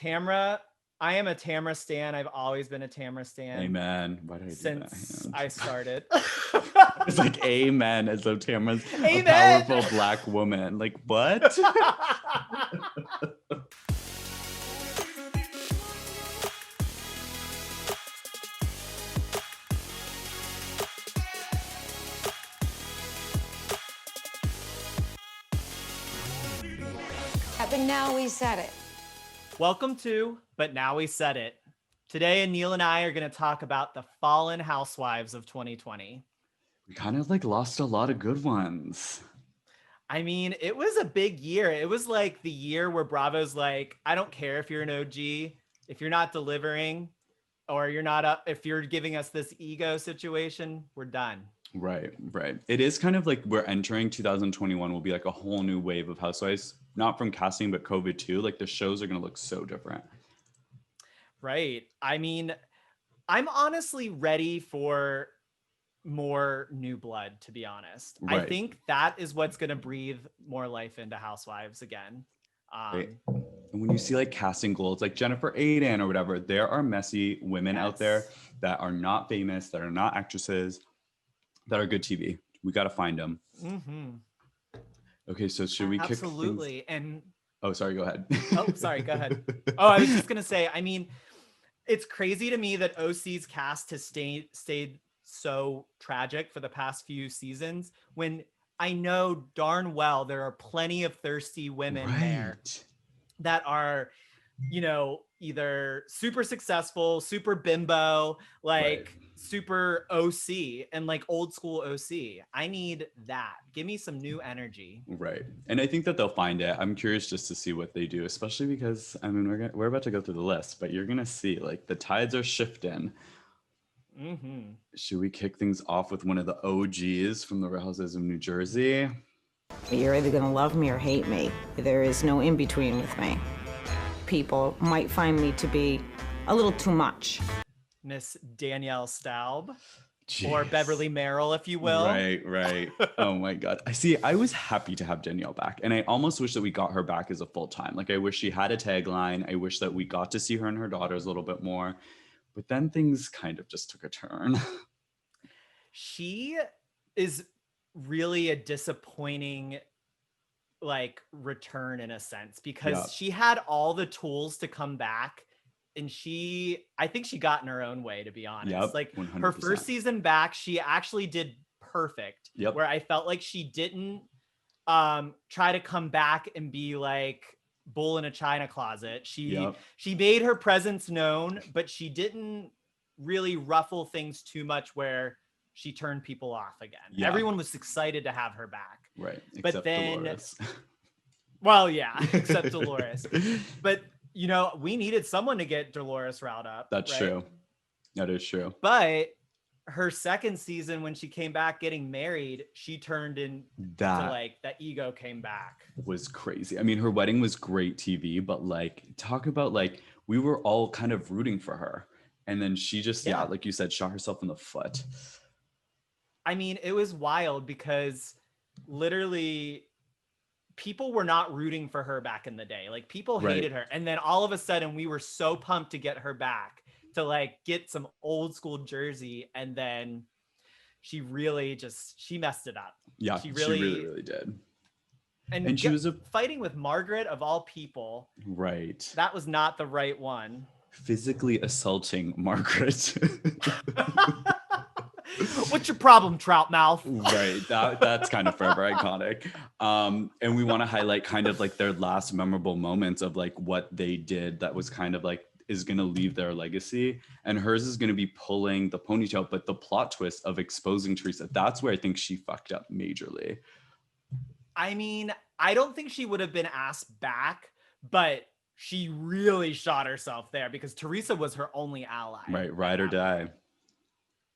Tamra, I am a Tamra stan. I've always been a Tamra stan. Amen. Why did I do since that? I started. It's like amen, as though Tamra's a Amen. powerful Black woman. Like, what? But now we said it. Welcome to But Now We Said It. Today, Aneal and I are going to talk about the Fallen Housewives of 2020. We kind of like lost a lot of good ones. I mean, it was a big year. It was like the year where Bravo's like, I don't care if you're an OG, if you're not delivering, or you're not up, if you're giving us this ego situation, we're done. Right. It is kind of like we're entering 2021 will be like a whole new wave of Housewives, not from casting, but COVID too. Like the shows are going to look so different. Right. I mean, I'm honestly ready for more new blood, to be honest. Right. I think that is what's going to breathe more life into Housewives again. Right. And when you see like casting goals, like Jennifer Aiden or whatever, there are messy women out there that are not famous, that are not actresses, that are good TV. We got to find them. Mm-hmm. Okay, so should we kick things? Absolutely. And oh, sorry, go ahead. Oh, sorry, go ahead. Oh, I was just gonna say, I mean, it's crazy to me that OC's cast has stayed so tragic for the past few seasons when I know darn well there are plenty of thirsty women there that are, you know, either super successful, super bimbo, like super OC and like old school OC. I need that. Give me some new energy. Right. And I think that they'll find it. I'm curious just to see what they do, especially because, I mean, we're about to go through the list, but you're going to see like the tides are shifting. Mm-hmm. Should we kick things off with one of the OGs from the Real Housewives of New Jersey? You're either going to love me or hate me. There is no in between with me. People might find me to be a little too much. Miss Danielle Staub. Jeez. Or Beverly Merrill, if you will. Right. Oh my God. I was happy to have Danielle back. And I almost wish that we got her back as a full-time. Like I wish she had a tagline. I wish that we got to see her and her daughters a little bit more. But then things kind of just took a turn. She is really a disappointing like return in a sense because she had all the tools to come back. And I think she got in her own way, to be honest. Like 100%. Her first season back, she actually did perfect. Where I felt like she didn't try to come back and be like bull in a china closet. She made her presence known, but she didn't really ruffle things too much where she turned people off again. Everyone was excited to have her back. Right. But then, Dolores. Well, yeah, except Dolores. But you know, we needed someone to get Dolores riled up. That's true. That is true. But her second season, when she came back getting married, she turned in to like that ego came back. Was crazy. I mean, her wedding was great TV, but like talk about like we were all kind of rooting for her. And then she just, like you said, shot herself in the foot. I mean, it was wild because literally people were not rooting for her back in the day. Like people hated her. And then all of a sudden we were so pumped to get her back to like get some old school Jersey. And then she really she messed it up. Yeah, she really did. And she was fighting with Margaret of all people. Right. That was not the right one. Physically assaulting Margaret. What's your problem, trout mouth? Right. That's kind of forever iconic. And we want to highlight kind of like their last memorable moments of like what they did that was kind of like is going to leave their legacy. And hers is going to be pulling the ponytail, but the plot twist of exposing Teresa, that's where I think she fucked up majorly. I mean, I don't think she would have been asked back, but she really shot herself there because Teresa was her only ally. Right. Ride or die.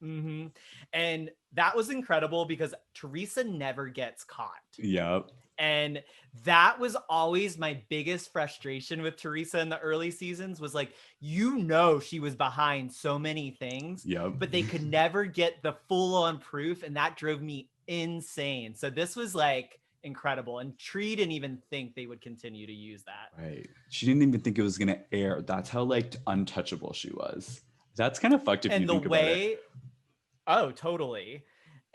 Mm-hmm. And that was incredible because Teresa never gets caught. Yep. And that was always my biggest frustration with Teresa in the early seasons was like, you know, she was behind so many things, but they could never get the full on proof. And that drove me insane. So this was like incredible. And Tree didn't even think they would continue to use that. Right. She didn't even think it was going to air. That's how like untouchable she was. That's kind of fucked if you think about it. Oh, totally.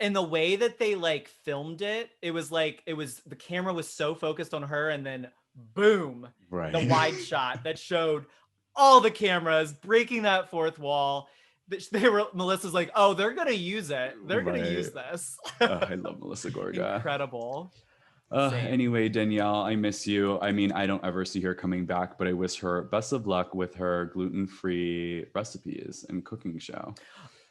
And the way that they like filmed it, it was the camera was so focused on her, and then boom, the wide shot that showed all the cameras breaking that fourth wall. Melissa's like, oh, they're gonna use it. They're gonna use this. I love Melissa Gorga. Incredible. Anyway, Danielle, I miss you. I mean, I don't ever see her coming back, but I wish her best of luck with her gluten-free recipes and cooking show.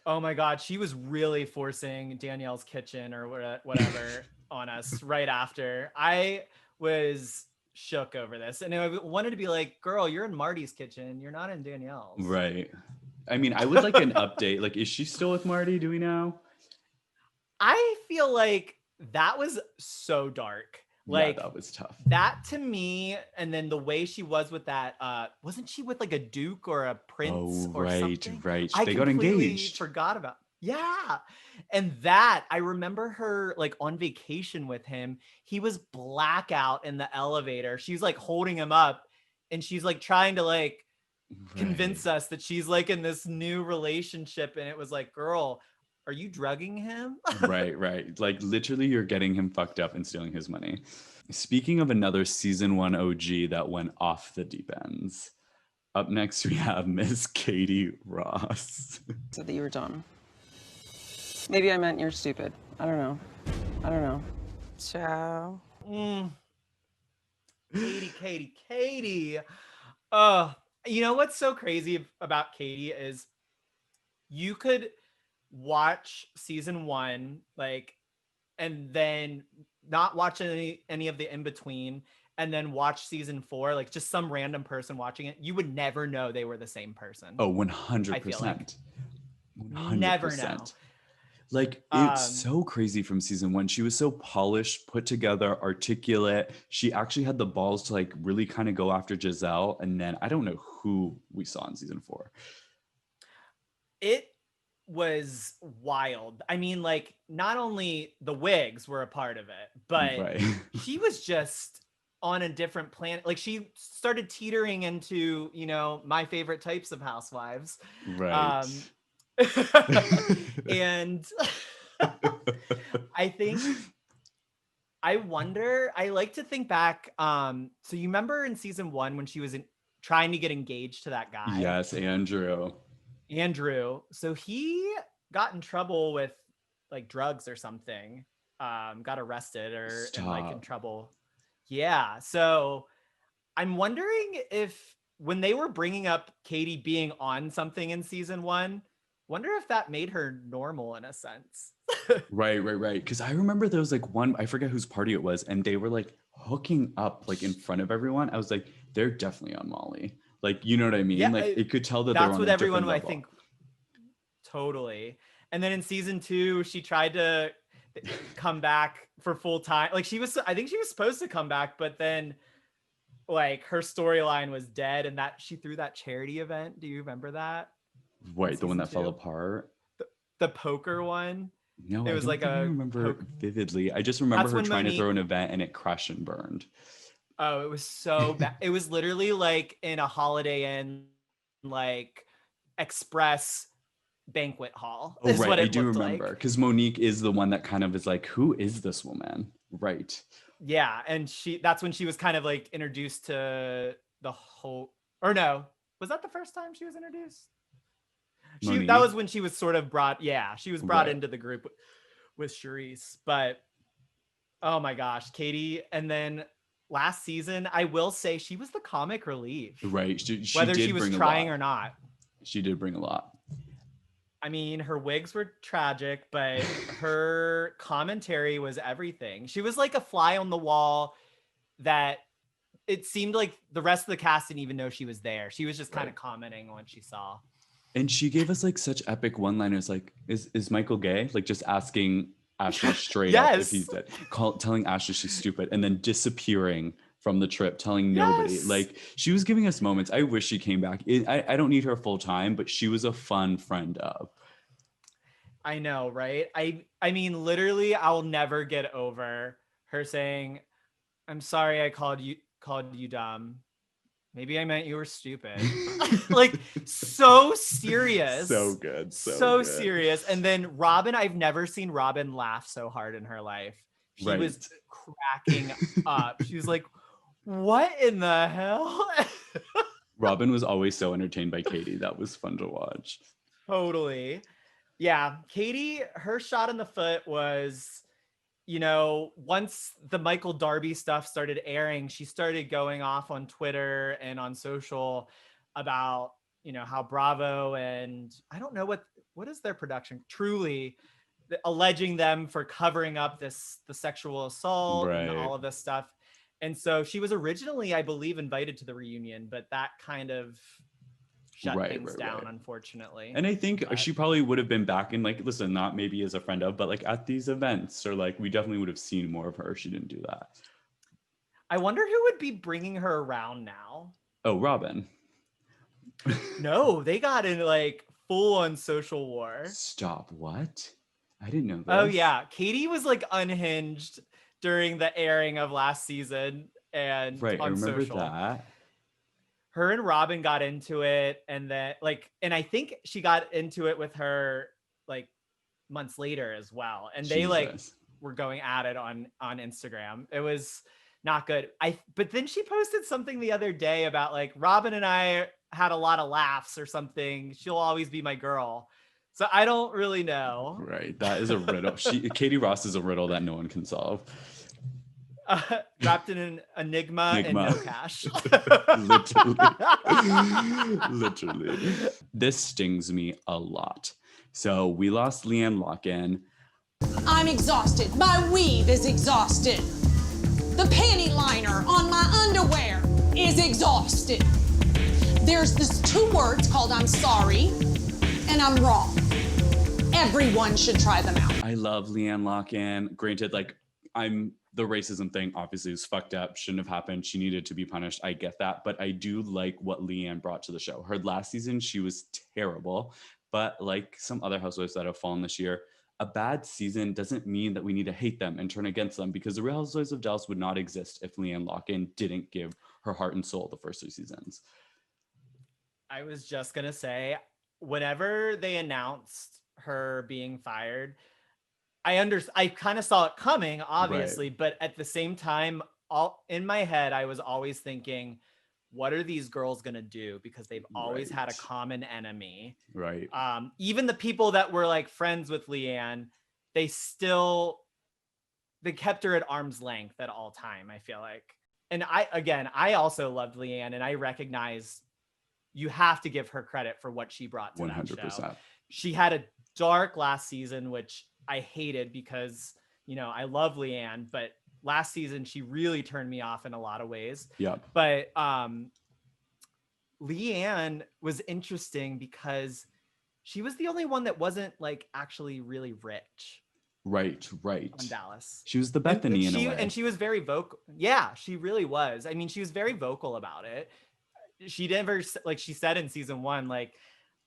Oh my God, she was really forcing Danielle's Kitchen or whatever on us right after. I was shook over this, and I wanted to be like, girl, you're in Marty's kitchen. You're not in Danielle's. Right. I mean, I would like an update. Like, is she still with Marty? Do we know? I feel like that was so dark. Like, yeah, that was tough. That to me, and then the way she was with that, wasn't she with like a duke or a prince or something? Right. They got engaged. Forgot about. Yeah. And that, I remember her like on vacation with him. He was blackout in the elevator. She's like holding him up, and she's like trying to like convince us that she's like in this new relationship. And it was like, girl, are you drugging him? Right. Like literally you're getting him fucked up and stealing his money. Speaking of another season 1 OG that went off the deep ends, up next we have Miss Katie Rost. Said that you were dumb. Maybe I meant you're stupid. I don't know. Ciao. Katie. You know what's so crazy about Katie is you could watch season 1 like, and then not watch any of the in between, and then watch season 4, like just some random person watching it, you would never know they were the same person. Oh, 100%. I feel like 100%. Never know. Like, it's so crazy from season 1. She was so polished, put together, articulate. She actually had the balls to like really kind of go after Giselle. And then I don't know who we saw in season 4. It was wild. I mean, like, not only the wigs were a part of it, but she was just on a different planet. Like, she started teetering into, you know, my favorite types of housewives. Right. And I like to think back. So you remember in season 1 when she was trying to get engaged to that guy? Yes, Andrew. So he got in trouble with like drugs or something, got arrested and like in trouble. Yeah. So I'm wondering if when they were bringing up Katie being on something in season 1, wonder if that made her normal in a sense. Right. Because I remember there was like one, I forget whose party it was, and they were like hooking up like in front of everyone. I was like, they're definitely on Molly. Like, you know what I mean? Yeah, like it could tell that that's what everyone, I think. Totally. And then in season 2, she tried to come back for full time. Like I think she was supposed to come back, but then like her storyline was dead, and that she threw that charity event. Do you remember that? Wait, the one that fell apart? The poker one? No, it was like I remember vividly. I just remember her trying to throw an event and it crashed and burned. Oh, it was so bad. It was literally like in a Holiday Inn, like express banquet hall. Oh, right. I do remember because Monique is the one that kind of is like, who is this woman? Right. Yeah. And that's when she was kind of like introduced to the whole, or no, was that the first time she was introduced? That was when she was sort of brought into the group with Charisse. But oh my gosh, Katie. And then last season, I will say she was the comic relief. Right. Whether she was trying or not. She did bring a lot. I mean, her wigs were tragic, but her commentary was everything. She was like a fly on the wall that it seemed like the rest of the cast didn't even know she was there. She was just kind of commenting on what she saw. And she gave us like such epic one-liners, like, is Michael gay? Like just asking Ashley straight up if he's dead, telling Ashley she's stupid, and then disappearing from the trip, telling nobody. Like, she was giving us moments. I wish she came back. I don't need her full time, but she was a fun friend of. I know, right? I mean, literally, I'll never get over her saying, "I'm sorry I called you dumb. Maybe I meant you were stupid." Like, so serious. So good. So good. serious. And then Robin, I've never seen Robin laugh so hard in her life. She was cracking up. She was like, "What in the hell?" Robin was always so entertained by Katie. That was fun to watch. Totally. Yeah. Katie, her shot in the foot was, once the Michael Darby stuff started airing, she started going off on Twitter and on social about, how Bravo and I don't know what is their production, Truly, alleging them for covering up the sexual assault and all of this stuff. And so she was originally, I believe, invited to the reunion, but that kind of shut things down, unfortunately. And I think she probably would have been back in, like, listen, not maybe as a friend of, but like at these events, or like we definitely would have seen more of her if she didn't do that. I wonder who would be bringing her around now. Oh, Robin. No, they got in like full on social war. Stop. What? I didn't know this. Oh yeah, Katie was like unhinged during the airing of last season and on I remember social. that. Her and Robin got into it, and then and I think she got into it with her like months later as well. And they like were going at it on Instagram. It was not good. But then she posted something the other day about like Robin and I had a lot of laughs or something. She'll always be my girl. So I don't really know. Right. That is a riddle. Katie Rost is a riddle that no one can solve. Wrapped in an enigma and no cash. Literally. This stings me a lot. So we lost Leanne Locken. I'm exhausted. My weave is exhausted. The panty liner on my underwear is exhausted. There's this 2 words called I'm sorry and I'm wrong. Everyone should try them out. I love Leanne Locken. Granted, like the racism thing obviously was fucked up, shouldn't have happened. She needed to be punished. I get that. But I do like what Leanne brought to the show. Her last season, she was terrible. But like some other housewives that have fallen this year, a bad season doesn't mean that we need to hate them and turn against them, because the Real Housewives of Dallas would not exist if Leanne Locken didn't give her heart and soul the first 2 seasons. I was just going to say, whenever they announced her being fired, I kind of saw it coming, obviously, but at the same time, in my head, I was always thinking, what are these girls going to do? Because they've always had a common enemy. Right. Even the people that were like friends with Leanne, they kept her at arm's length at all time, I feel like. And I also loved Leanne, and I recognize you have to give her credit for what she brought to 100%. That show. She had a dark last season, which I hated because, I love Leanne, but last season she really turned me off in a lot of ways. Yeah. But Leanne was interesting because she was the only one that wasn't like actually really rich. Right. On Dallas. She was the Bethenny in a way. And she was very vocal. Yeah, she really was. I mean, she was very vocal about it. She never, like she said in season 1, like,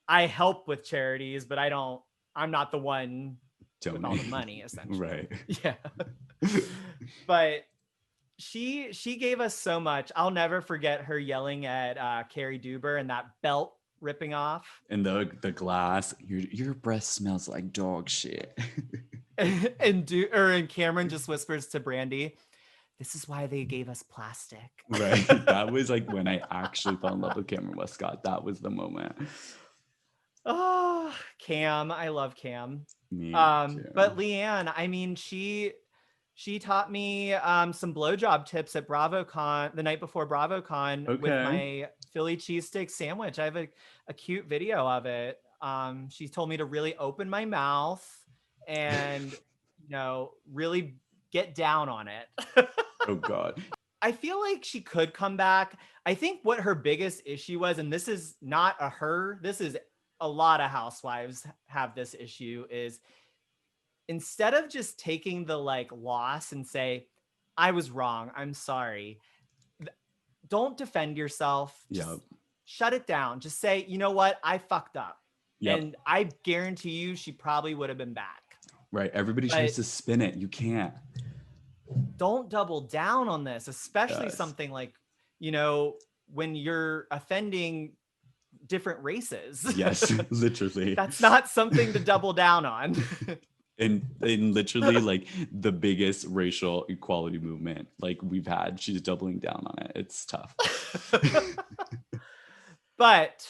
I help with charities, but I'm not the one with all the money, essentially. Right. Yeah. But she gave us so much. I'll never forget her yelling at Carrie Duber and that belt ripping off. And the glass, your breath smells like dog shit. and Cameron just whispers to Brandy, "This is why they gave us plastic." Right. That was like when I actually fell in love with Cameron Westcott. That was the moment. Oh, Cam. I love Cam. Me too. But Leanne, I mean, she taught me some blowjob tips at BravoCon the night before BravoCon with my Philly cheesesteak sandwich. I have a cute video of it. She told me to really open my mouth and, really get down on it. Oh God. I feel like she could come back. I think what her biggest issue was, and this is not this is a lot of housewives have this issue, is instead of just taking the like loss and say, I was wrong, I'm sorry, don't defend yourself. Just shut it down. Just say, you know what? I fucked up. Yep. And I guarantee you she probably would have been back. Right. Everybody tries to spin it. You can't. don't double down on this, especially Yes. something like, when you're offending different races. Yes, literally. That's not something to double down on. And literally like the biggest racial equality movement like we've had, she's doubling down on it. It's tough. But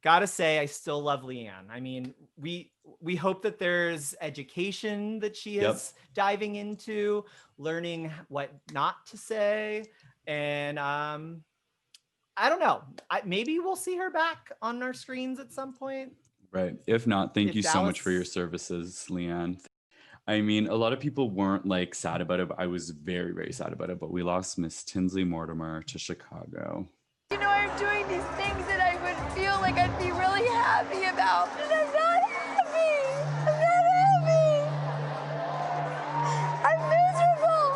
gotta say, I still love Leanne. I mean, we hope that there's education that she is diving into, learning what not to say. And I don't know. Maybe we'll see her back on our screens at some point. Right. If not, thank If you so much Dallas- for your services, Leanne. I mean, a lot of people weren't like sad about it, but I was very, very sad about it. But we lost Miss Tinsley Mortimer to Chicago. I'm doing these things that I would feel like I'd be really happy about, and I'm not happy. I'm not happy. I'm miserable.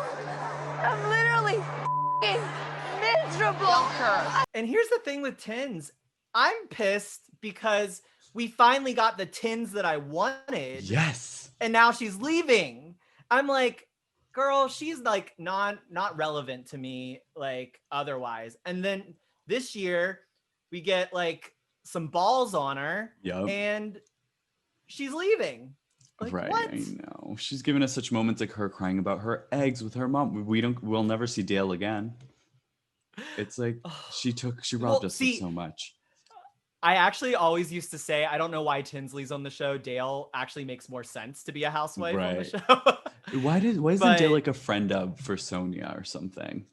I'm literally miserable. And here's the thing with Tins. I'm pissed because we finally got the Tins that I wanted. Yes. And now she's leaving. I'm like, girl, she's like not relevant to me, like otherwise. And then this year we get like some balls on her, and she's leaving. Like, right. what? I know. She's given us such moments like her crying about her eggs with her mom. We'll never see Dale again. It's like she robbed us of so much. I actually always used to say, I don't know why Tinsley's on the show. Dale actually makes more sense to be a housewife on the show. Why isn't Dale like a friend of for Sonia or something?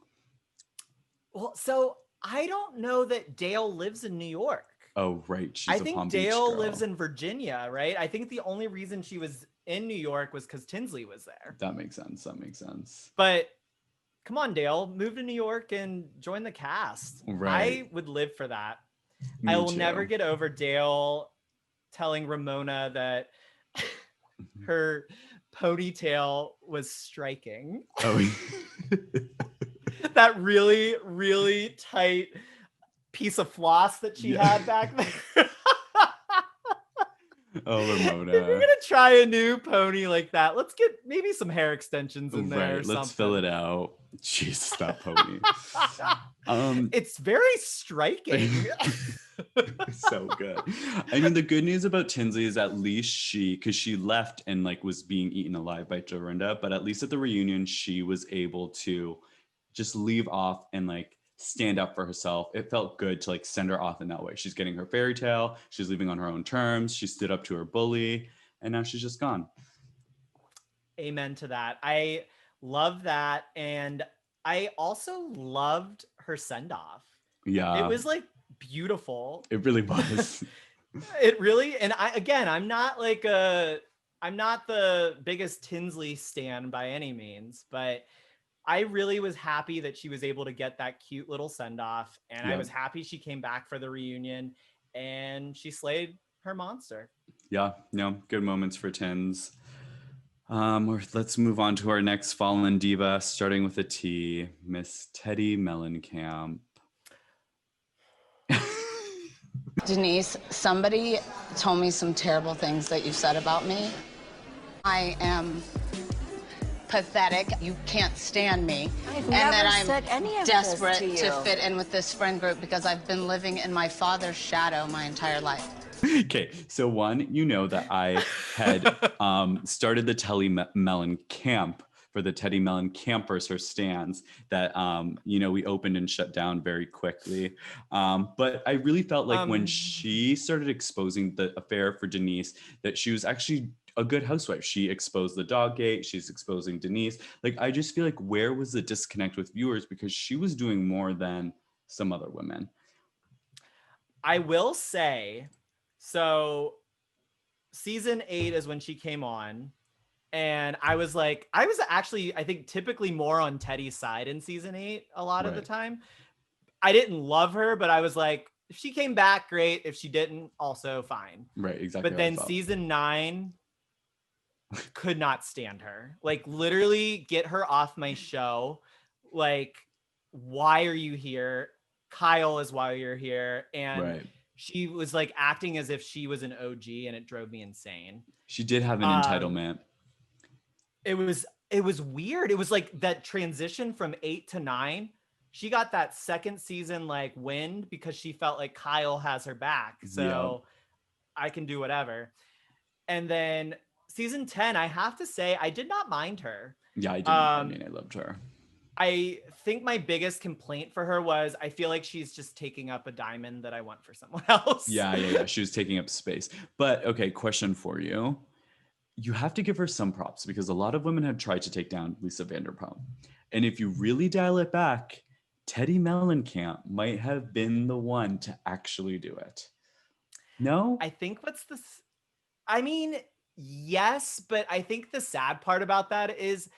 Well, so I don't know that Dale lives in New York. Oh, right. She's I a think Palm Beach Dale girl. lives in Virginia, right? I think the only reason she was in New York was because Tinsley was there. That makes sense. But come on, Dale, move to New York and join the cast. Right. I would live for that. Me I will too. never get over Dale telling Ramona that her ponytail was striking. Oh, That really, really tight piece of floss that she had back there. Oh, Ramona. If you're gonna try a new pony like that, let's get maybe some hair extensions in there. Right. Or Let's fill it out. Jesus, that pony. It's very striking. So good. I mean, the good news about Tinsley is at least because she left and like was being eaten alive by Dorinda, but at least at the reunion, she was able to just leave off and like stand up for herself. It felt good to like send her off in that way. She's getting her fairy tale. She's leaving on her own terms. She stood up to her bully, and now she's just gone. Amen to that. I love that. And I also loved her send-off. Yeah. It was like beautiful. It really was. It really, and I'm not the biggest Tinsley stan by any means, but I really was happy that she was able to get that cute little send-off, and I was happy she came back for the reunion and she slayed her monster. Yeah, no, good moments for Tins. Let's move on to our next fallen diva, starting with a T, Miss Teddi Mellencamp. Denise, somebody told me some terrible things that you said about me. I am pathetic. You can't stand me. I've and that never I'm said any of this desperate to you. to fit in with this friend group because I've been living in my father's shadow my entire life. Okay, so one, you know that I had started the Teddi Mellencamp for the Teddi Mellencampers, her stands that, we opened and shut down very quickly. But I really felt like when she started exposing the affair for Denise, that she was actually a good housewife. She exposed the dog gate. She's exposing Denise. Like, I just feel like where was the disconnect with viewers, because she was doing more than some other women. I will say, so season 8 is when she came on. And I was actually, I think, typically more on Teddy's side in season 8 a lot of the time. I didn't love her, but I was like, if she came back, great. If she didn't, also fine. Right, exactly. But then season 9, could not stand her. Like, literally, get her off my show. Like, why are you here? Kyle is why you're here. And she was like acting as if she was an OG, and it drove me insane. She did have an entitlement. It was it was weird. It was like that transition from 8 to 9. She got that second season like wind because she felt like Kyle has her back. So I can do whatever. And then season 10, I have to say, I did not mind her. Yeah, I didn't. I mean, I loved her. I think my biggest complaint for her was I feel like she's just taking up a diamond that I want for someone else. Yeah. She was taking up space. But okay, question for you. You have to give her some props because a lot of women had tried to take down Lisa Vanderpump. And if you really dial it back, Teddi Mellencamp might have been the one to actually do it. No? I think I mean, yes, but I think the sad part about that is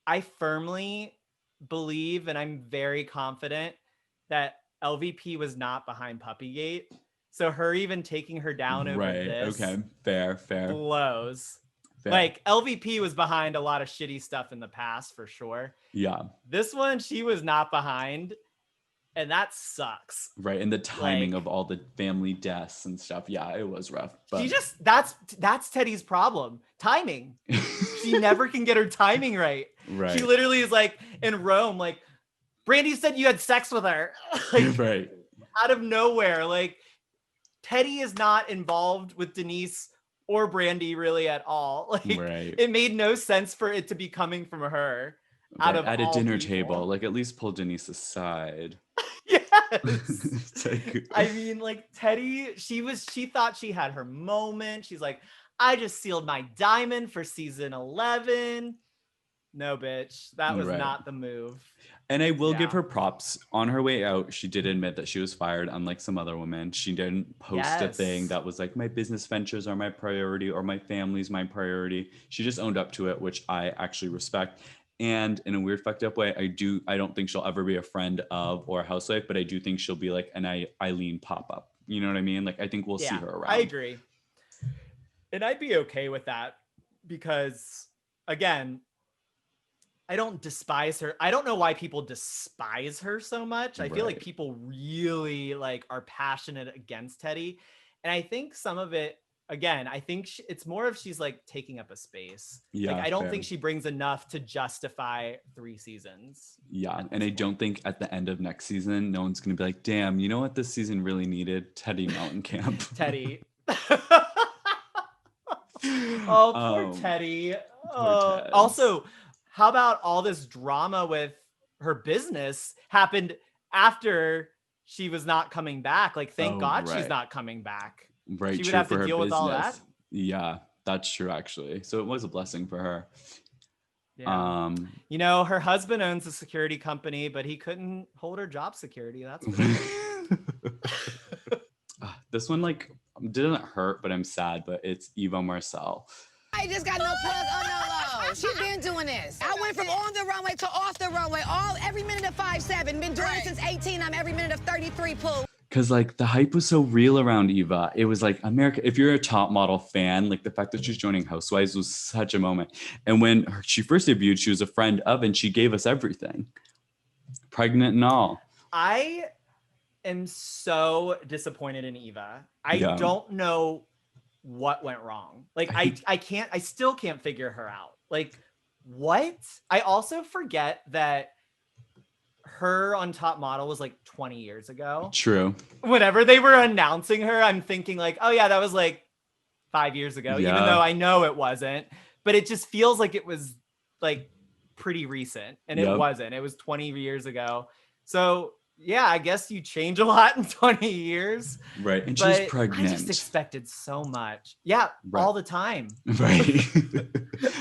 I firmly believe, and I'm very confident that LVP was not behind Puppygate. So her even taking her down over this okay, fair blows. fair. Like LVP was behind a lot of shitty stuff in the past for sure. Yeah. This one she was not behind, and that sucks. Right, and the timing of all the family deaths and stuff. Yeah, it was rough. But She just that's Teddi's problem. Timing. She never can get her timing right. Right. She literally is like in Rome, like, Brandy said you had sex with her. Like, right. out of nowhere. Like, Teddi is not involved with Denise or Brandy really at all. Like, it made no sense for it to be coming from her. Right. Out of at a all dinner people. table, like at least pull Denise aside. Yes. Like, I mean, like Teddi, she thought she had her moment. She's like, I just sealed my diamond for season 11. No, bitch. That was not the move. And I will give her props. On her way out, she did admit that she was fired, unlike some other women. She didn't post a thing that was like, my business ventures are my priority or my family's my priority. She just owned up to it, which I actually respect. And in a weird fucked up way, I don't think she'll ever be a friend of or a housewife, but I do think she'll be like an Eileen pop-up. You know what I mean? Like, I think we'll see her around. I agree. And I'd be okay with that because, again, I don't despise her. I don't know why people despise her so much. I feel like people really like are passionate against Teddi. And I think some of it, again, I think it's more of she's like taking up a space. Yeah, like, I don't think she brings enough to justify 3 seasons. Yeah. And I don't think at the end of next season, no one's going to be like, damn, you know what this season really needed? Teddi Mellencamp. Teddi. Oh, poor Teddi. Also, how about all this drama with her business happened after she was not coming back? Like, thank God she's not coming back. Right. She would have to deal with all that. Yeah, that's true, actually. So it was a blessing for her. Yeah. You know, her husband owns a security company, but he couldn't hold her job security. That's this one, like, didn't hurt, but I'm sad, but it's Eva Marcille. I just got no plug on no low. She been doing this. I went from on the runway to off the runway, every minute of 5'7". Been doing it since 18. I'm every minute of 33 pool. Because, like, the hype was so real around Eva. It was like, America, if you're a top model fan, like, the fact that she's joining Housewives was such a moment. And when she first debuted, she was a friend of, and she gave us everything. Pregnant and all. I am so disappointed in Eva. I don't know what went wrong. Like, I still can't figure her out. Like, what? I also forget that her on Top Model was like 20 years ago. True. Whenever they were announcing her, I'm thinking like, oh yeah, that was like 5 years ago, even though I know it wasn't. But it just feels like it was like pretty recent, and it wasn't. It was 20 years ago. So yeah, I guess you change a lot in 20 years. Right. And she's pregnant. I just expected so much. Yeah, all the time. Right.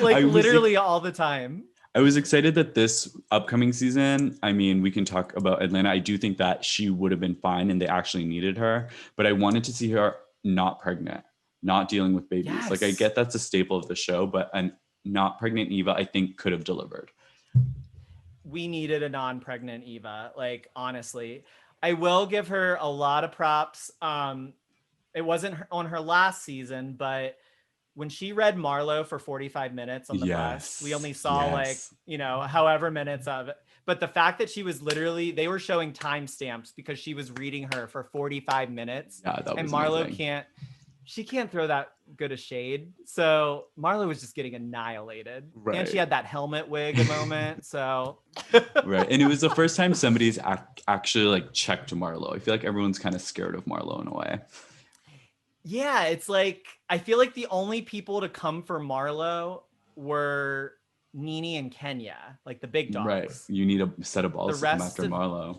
Like literally all the time. I was excited that this upcoming season, I mean, we can talk about Atlanta. I do think that she would have been fine and they actually needed her, but I wanted to see her not pregnant, not dealing with babies. Yes. Like, I get that's a staple of the show, but a not pregnant Eva, I think, could have delivered. We needed a non-pregnant Eva, like, honestly. I will give her a lot of props. It wasn't on her last season, but when she read Marlo for 45 minutes on the bus, we only saw like, you know, however minutes of it. But the fact that she was literally, they were showing timestamps because she was reading her for 45 minutes. Yeah, that was and Marlo amazing. she can't throw that good a shade. So Marlo was just getting annihilated. Right. And she had that helmet wig a moment. So Right. And it was the first time somebody's actually like checked Marlo. I feel like everyone's kind of scared of Marlo in a way. yeah, it's like I feel like the only people to come for Marlo were Nene and Kenya, like the big dogs. Right. You need a set of balls to come after Marlo.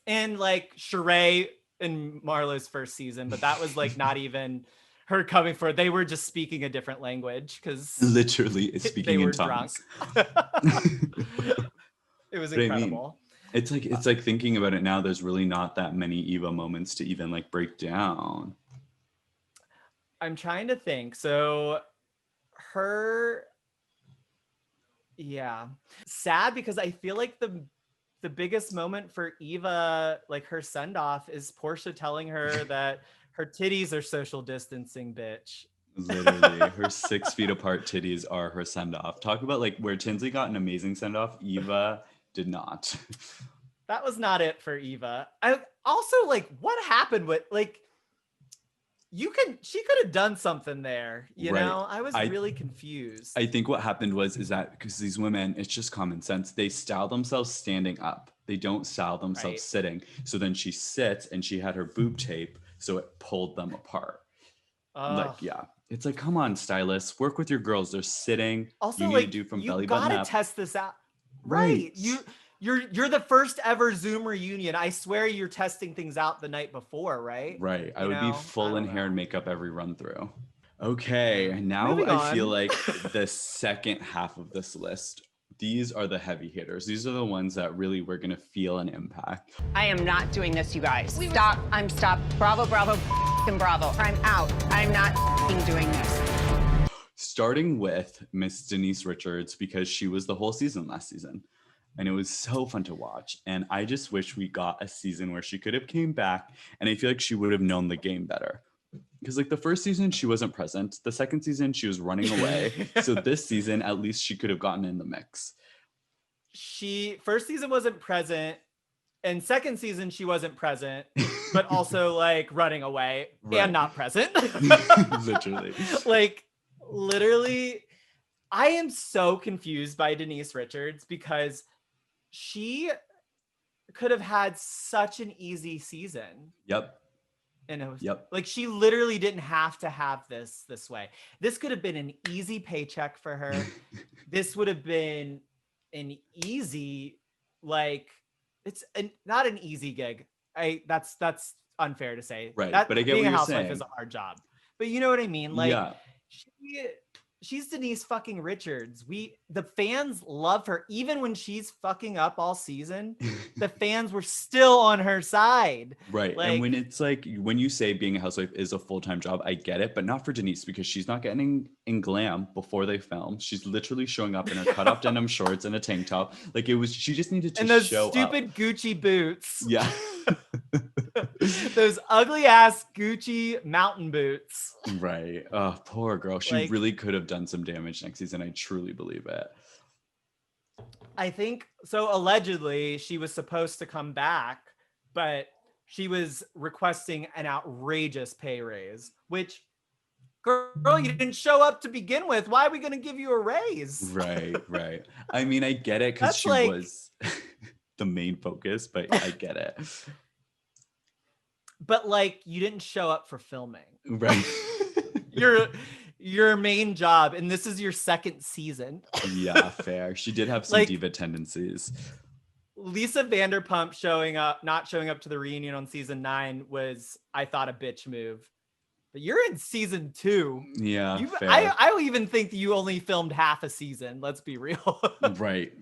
And like Sheree in Marlo's first season, but that was like not even her coming for it. They were just speaking a different language because literally speaking in tongues. It was incredible. I mean, it's like thinking about it now, there's really not that many Eva moments to even like break down. I'm trying to think. So yeah. Sad because I feel like the biggest moment for Eva, like her send-off, is Portia telling her that her titties are social distancing, bitch. Literally, her 6 feet apart titties are her send-off. Talk about like where Tinsley got an amazing send-off, Eva did not. That was not it for Eva. I also like what happened with like she could have done something there, you know? I was really confused. I think what happened is that because these women, it's just common sense. They style themselves standing up. They don't style themselves sitting. So then she sits and she had her boob tape, so it pulled them apart. Like, yeah. It's like, come on, stylists, work with your girls. They're sitting. Also, you need like, to do from you belly button gotta up. test this out. Right. You're the first ever Zoom reunion. I swear you're testing things out the night before, right? Right. I would be full in hair and makeup every run through. Okay. Now I feel like the second half of this list, these are the heavy hitters. These are the ones that really we're going to feel an impact. I am not doing this, you guys. Stop. I'm stopped. Bravo, bravo, and bravo. I'm out. I'm not doing this. Starting with Miss Denise Richards, because she was the whole season last season. And it was so fun to watch. And I just wish we got a season where she could have came back. And I feel like she would have known the game better. Because like the first season, she wasn't present. The second season, she was running away. So this season, at least she could have gotten in the mix. First season wasn't present. And second season, she wasn't present, but also like running away and not present. Literally. Like literally, I am so confused by Denise Richards because she could have had such an easy season. Yep. And it was like she literally didn't have to have this way. This could have been an easy paycheck for her. This would have been an easy, like not an easy gig. That's unfair to say. Right. But I get being what a you're housewife saying. is a hard job. But you know what I mean? Like she's Denise fucking Richards. The fans love her. Even when she's fucking up all season, the fans were still on her side. Right. Like, and when it's like, when you say being a housewife is a full-time job, I get it, but not for Denise because she's not getting in glam before they film. She's literally showing up in her cut-off denim shorts and a tank top. Like she just needed to show up. And those stupid Gucci boots. Yeah. Those ugly ass Gucci mountain boots. Right. Oh, poor girl. She really could have done some damage next season. I truly believe it. I think so. Allegedly, she was supposed to come back, but she was requesting an outrageous pay raise, which, girl, you didn't show up to begin with. Why are we going to give you a raise? Right. I mean, I get it because she was the main focus, but I get it. But like, you didn't show up for filming. Right. your main job, and this is your second season. Yeah, fair. She did have some diva tendencies. Lisa Vanderpump not showing up to the reunion on season 9 was, I thought, a bitch move. But you're in season 2. Yeah, fair. I even think that you only filmed half a season. Let's be real. Right.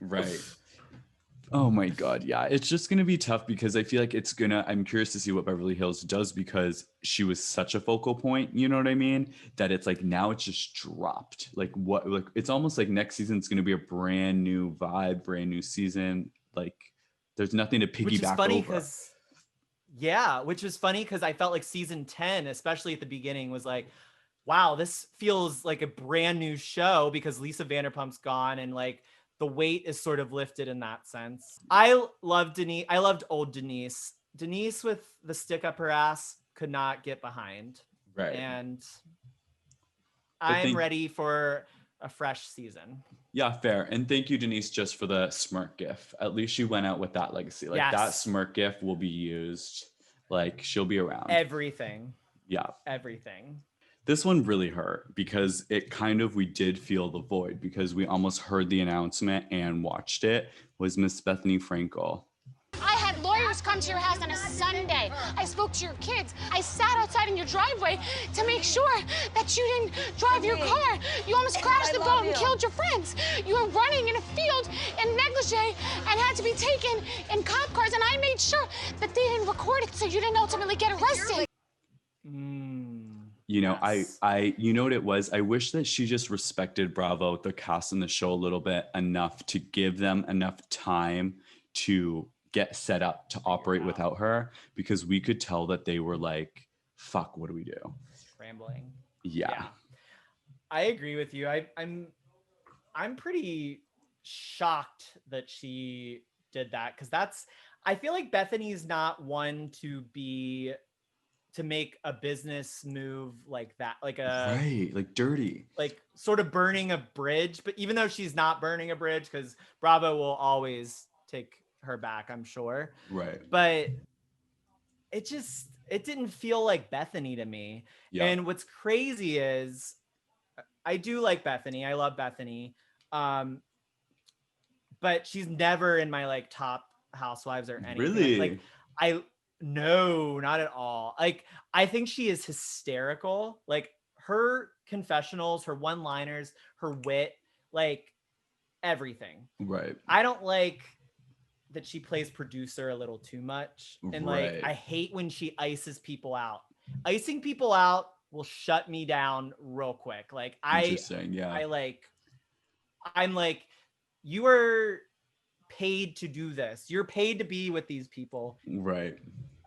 Oh my God. Yeah. It's just going to be tough because I feel like I'm curious to see what Beverly Hills does because she was such a focal point. You know what I mean? That it's like, now it's just dropped. Like it's almost like next season's going to be a brand new vibe, brand new season. Like there's nothing to piggyback which is funny over. Which is funny because I felt like season 10, especially at the beginning, was like, wow, this feels like a brand new show because Lisa Vanderpump's gone and like, the weight is sort of lifted in that sense. I love Denise. I loved old Denise. Denise with the stick up her ass could not get behind. Right. And But I'm ready for a fresh season. Yeah, fair. And thank you, Denise, just for the smirk gif. At least she went out with that legacy. Like Yes. that smirk gif will be used. Like she'll be around. Everything. Yeah. Everything. This one really hurt because it kind of, we did feel the void because we almost heard the announcement and watched it, was Miss Bethenny Frankel. I had lawyers come to your house on a Sunday. I spoke to your kids. I sat outside in your driveway to make sure that you didn't drive your car. You almost crashed the boat and killed your friends. You were running in a field in negligee and had to be taken in cop cars, and I made sure that they didn't record it so you didn't ultimately get arrested. You know, I you know what it was? I wish that she just respected Bravo, the cast in the show a little bit enough to give them enough time to get set up to operate without her, because we could tell that they were like, fuck, what do we do? Scrambling. Yeah. I agree with you. I'm pretty shocked that she did that, because I feel like Bethenny's not one to make a business move like that, like dirty, like sort of burning a bridge. But even though she's not burning a bridge, because Bravo will always take her back, I'm sure. Right. But it didn't feel like Bethenny to me. Yeah. And what's crazy is I do like Bethenny. I love Bethenny. But she's never in my like top housewives or anything. Really? No, not at all. Like, I think she is hysterical. Like her confessionals, her one-liners, her wit, like everything. Right. I don't like that she plays producer a little too much. And like, I hate when she ices people out. Icing people out will shut me down real quick. Like Interesting, yeah. I'm like, you are paid to do this. You're paid to be with these people. Right.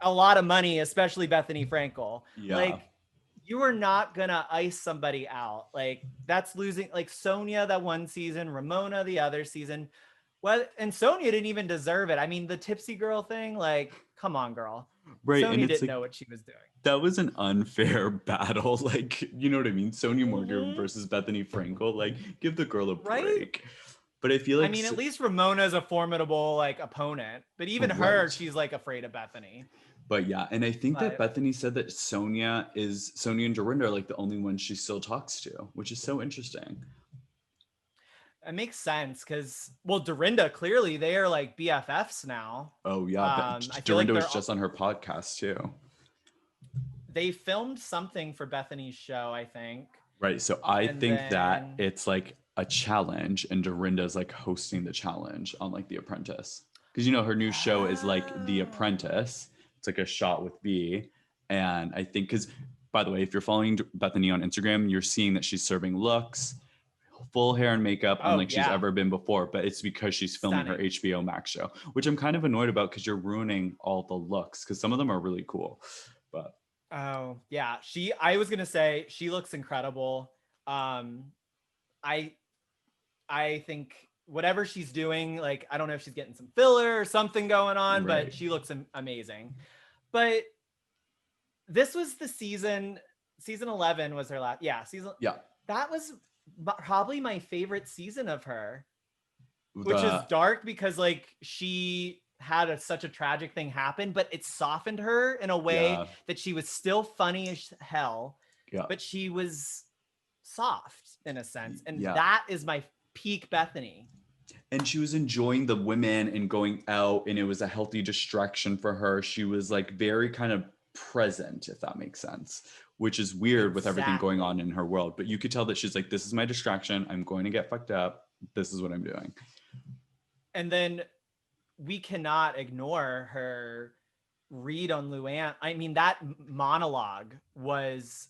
A lot of money, especially Bethenny Frankel. Yeah. Like, you are not gonna ice somebody out. Like, that's losing. Like Sonia that one season, Ramona the other season. Well, and Sonia didn't even deserve it. I mean, the tipsy girl thing, like, come on, girl. Right. Sonia and didn't know what she was doing. That was an unfair battle. Like, you know what I mean? Sonia Morgan versus Bethenny Frankel. Like, give the girl a break. But I feel like, I mean, at least Ramona's a formidable like opponent, but even her, she's like afraid of Bethenny. But yeah, and I think that Bethenny said that Sonia and Dorinda are like the only ones she still talks to, which is so interesting. It makes sense because, well, Dorinda, clearly they are like BFFs now. Oh yeah, Dorinda was just on her podcast too. They filmed something for Bethany's show, I think. Right, so I think that it's like a challenge, and Dorinda's like hosting the challenge on like The Apprentice, because you know her new show is like The Apprentice. It's like a shot with B, and I think, because by the way, if you're following Bethenny on Instagram, you're seeing that she's serving looks, full hair and makeup, unlike she's ever been before. But it's because she's filming her HBO Max show, which I'm kind of annoyed about because you're ruining all the looks, because some of them are really cool. But oh yeah, I was gonna say she looks incredible. I think whatever she's doing, like, I don't know if she's getting some filler or something going on, but she looks amazing. But this was the season 11 was her last. Yeah. That was probably my favorite season of her, which is dark because like she had such a tragic thing happen, but it softened her in a way that she was still funny as hell, but she was soft in a sense. And that is my peak Bethenny. And she was enjoying the women and going out, and it was a healthy distraction for her. She was like very kind of present, if that makes sense, which is weird with everything going on in her world. But you could tell that she's like, this is my distraction. I'm going to get fucked up. This is what I'm doing. And then we cannot ignore her read on Luann. I mean, that monologue was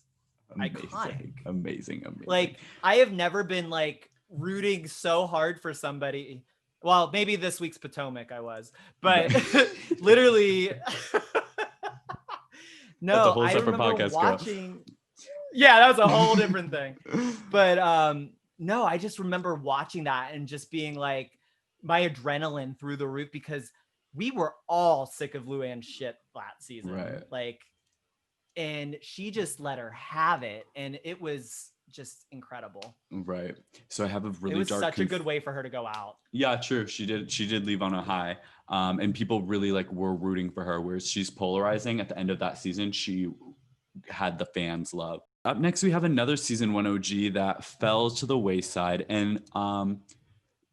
amazing. Like, I have never been like rooting so hard for somebody. Well, maybe this week's Potomac I was, but literally no, I remember watching. Yeah, that was a whole different thing. But no, I just remember watching that and just being like, my adrenaline through the roof, because we were all sick of Luann's shit last season. Right. Like, and she just let her have it, and it was just incredible. Right. So I have a really it was dark such a good way for her to go out. Yeah, true. She did leave on a high. And people really like were rooting for her, whereas she's polarizing. At the end of that season, she had the fans love. Up next, we have another season 1 OG that fell to the wayside, and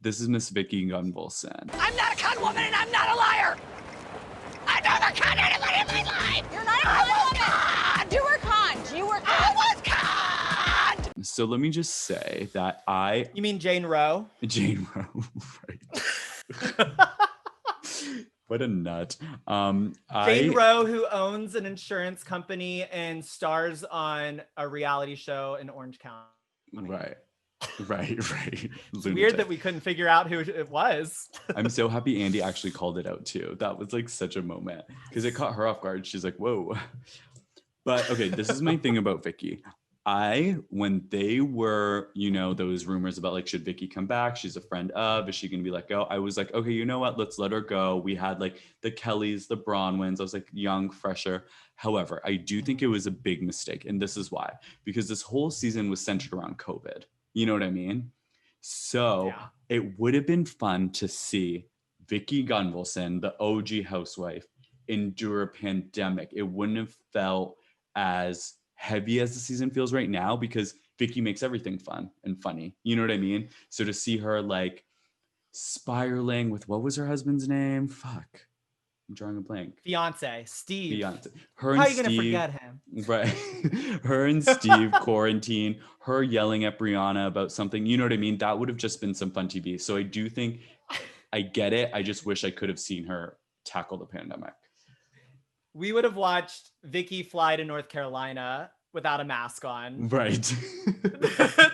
this is Miss Vicki Gunvalson. I'm not a con woman and I'm not a liar. I never con anybody in my life. You're not a con woman. You were conned. You were conned. I was conned. So let me just say that You mean Jane Roe? Jane Roe, right. What a nut. Jane Roe, who owns an insurance company and stars on a reality show in Orange County. Right. It's weird that we couldn't figure out who it was. I'm so happy Andy actually called it out too. That was like such a moment because it caught her off guard. She's like, whoa. But okay, this is my thing about Vicki. When they were, those rumors about like, should Vicki come back? She's a friend of, is she going to be let go? I was like, okay, you know what? Let's let her go. We had like the Kellys, the Bronwyns. I was like young, fresher. However, I do think it was a big mistake. And this is why, because this whole season was centered around COVID. You know what I mean? So It would have been fun to see Vicki Gunvalson, the OG housewife, endure a pandemic. It wouldn't have felt as heavy as the season feels right now because Vicki makes everything fun and funny. You know what I mean? So to see her like spiraling with, what was her husband's name? Fuck. I'm drawing a blank. Fiance, Steve. Fiance. How are you going to forget him? Right. Her and Steve quarantine, her yelling at Brianna about something. You know what I mean? That would have just been some fun TV. So I do think I get it. I just wish I could have seen her tackle the pandemic. We would have watched Vicki fly to North Carolina without a mask on. Right.